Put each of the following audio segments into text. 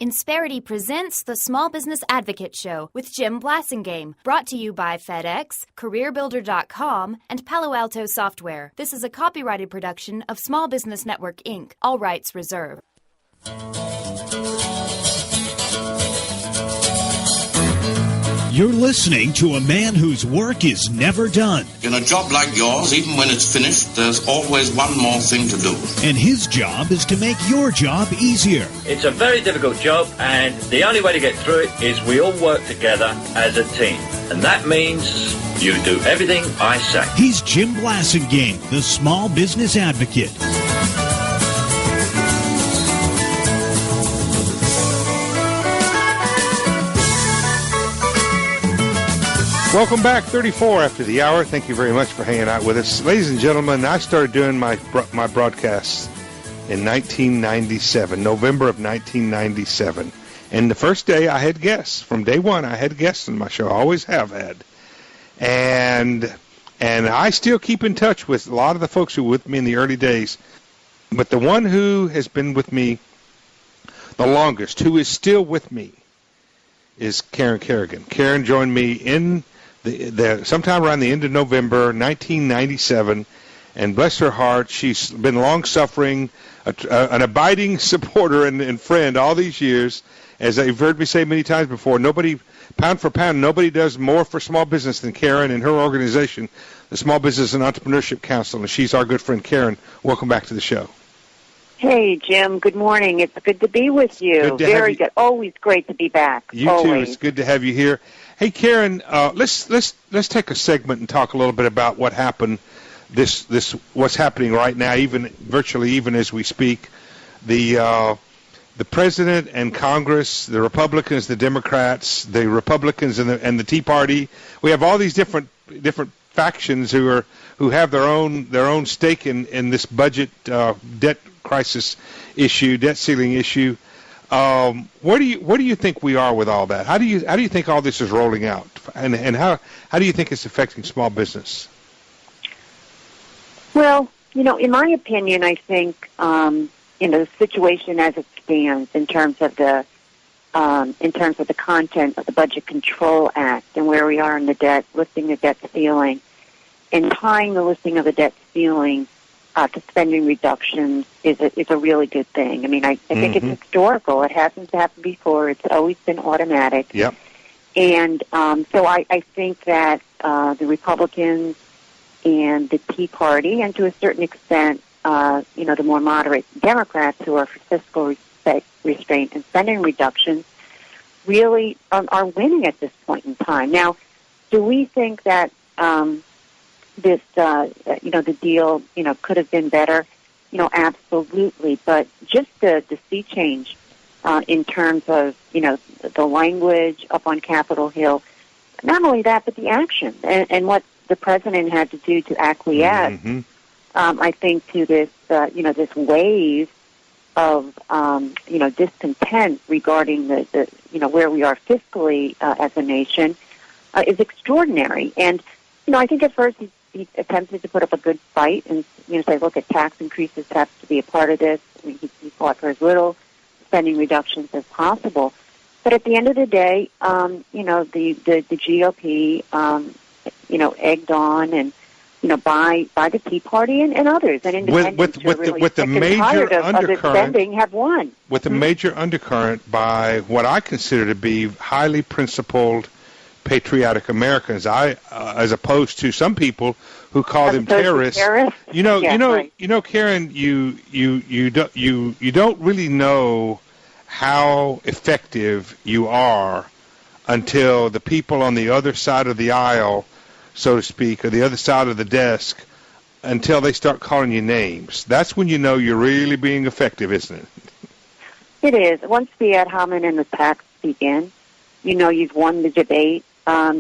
Insperity presents the Small Business Advocate Show with Jim Blasingame, brought to you by FedEx, CareerBuilder.com, and Palo Alto Software. This is a copyrighted production of Small Business Network, Inc., all rights reserved. You're listening to a man whose work is never done. In a job like yours, even when it's finished, there's always one more thing to do. And his job is to make your job easier. It's a very difficult job, and the only way to get through it is we all work together as a team. And that means you do everything I say. He's Jim Blasingame, the Small Business Advocate. Welcome back, 34 after the hour. Thank you very much for hanging out with us. Ladies and gentlemen, I started doing my broadcasts in 1997, November of 1997. And the first day I had guests. From day one, I had guests on my show. I always have had. And I still keep in touch with a lot of the folks who were with me in the early days. But the one who has been with me the longest, who is still with me, is Kerrigan. Karen joined me in sometime around the end of November 1997, and bless her heart, she's been long-suffering, an abiding supporter and friend all these years. As you've heard me say many times before, nobody, pound for pound, nobody does more for small business than Karen and her organization, the Small Business and Entrepreneurship Council, and she's our good friend Karen. Welcome back to the show. Hey, Jim. Good morning. It's good to be with you. Very good. Always great to be back. You too. It's good to have you here. Hey, Karen, let's take a segment and talk a little bit about what happened. What's happening right now, virtually even as we speak. The president and Congress, the Republicans, the Democrats, the Republicans and the Tea Party. We have all these different factions who have their own stake in this budget debt crisis issue, debt ceiling issue. Where do you think we are with all that? How do you think all this is rolling out, and how do you think it's affecting small business? Well, in my opinion, I think the situation as it stands in terms of the content of the Budget Control Act and where we are in the lifting the debt ceiling, and tying the lifting of the debt ceiling to spending reductions is a really good thing. I mean, I think it's historical. It hasn't happened before. It's always been automatic. Yep. And so I think that the Republicans and the Tea Party, and to a certain extent, the more moderate Democrats who are for fiscal restraint and spending reductions, really are winning at this point in time. Now, do we think that the deal, could have been better? Absolutely. But just the sea change in terms of, the language up on Capitol Hill, not only that, but the action and what the president had to do to acquiesce, I think, to this, this wave of, discontent regarding the where we are fiscally as a nation is extraordinary. And, I think at first he attempted to put up a good fight and, say, look, tax increases have to be a part of this. I mean, he fought for as little spending reductions as possible. But at the end of the day, the GOP, egged on and, by the Tea Party and others and independents with the major undercurrent have won. With the major undercurrent by what I consider to be highly principled, patriotic Americans, as opposed to some people who call them terrorists. Karen, you don't really know how effective you are until the people on the other side of the aisle, so to speak, or the other side of the desk, until they start calling you names. That's when you know you're really being effective, isn't it? It is. Once the ad hominem and the attacks begin, you've won the debate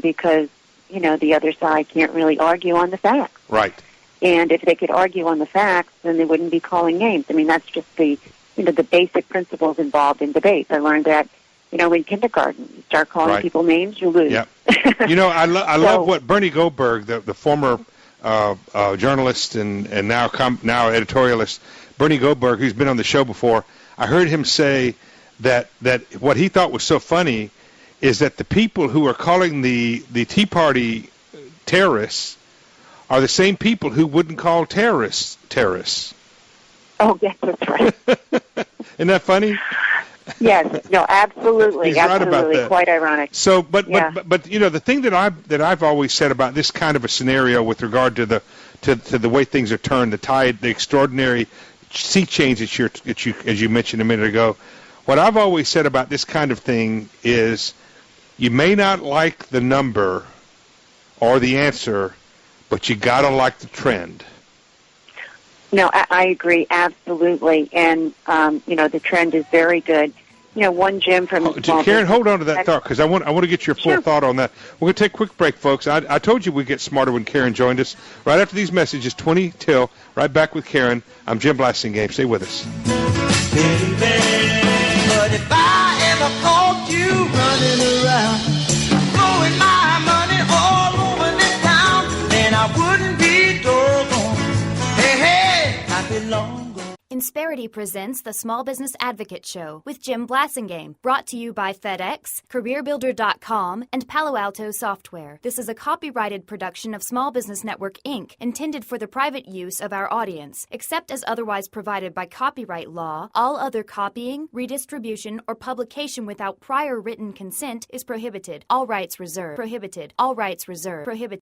because, the other side can't really argue on the facts. Right. And if they could argue on the facts, then they wouldn't be calling names. I mean, that's just the basic principles involved in debates. I learned that, in kindergarten. You start calling people names, you lose. Yeah. I love what Bernie Goldberg, the former journalist and now editorialist, Bernie Goldberg, who's been on the show before, I heard him say that what he thought was so funny is that the people who are calling the Tea Party terrorists are the same people who wouldn't call terrorists. Oh, yes, that's right. Isn't that funny? Yes, no, absolutely, He's right absolutely, about that. quite ironic. So, but Yeah. the thing that I've always said about this kind of a scenario with regard to the way things are turned, the extraordinary sea change as you mentioned a minute ago, what I've always said about this kind of thing is, you may not like the number or the answer, but you gotta like the trend. No, I agree absolutely, and the trend is very good. One Jim from Karen, hold on to that thought, because I want to get your full thought on that. We're going to take a quick break, folks. I told you we'd get smarter when Karen joined us. Right after these messages, 20 till, right back with Karen. I'm Jim Blasingame. Stay with us. But if I ever caught you running around, blowing my money all over this town, then I wouldn't be doggone. Hey, I'd be long gone. Insperity presents the Small Business Advocate Show with Jim Blasingame, brought to you by FedEx, CareerBuilder.com, and Palo Alto Software. This is a copyrighted production of Small Business Network, Inc., intended for the private use of our audience. Except as otherwise provided by copyright law, all other copying, redistribution, or publication without prior written consent is prohibited. All rights reserved. Prohibited. All rights reserved. Prohibited.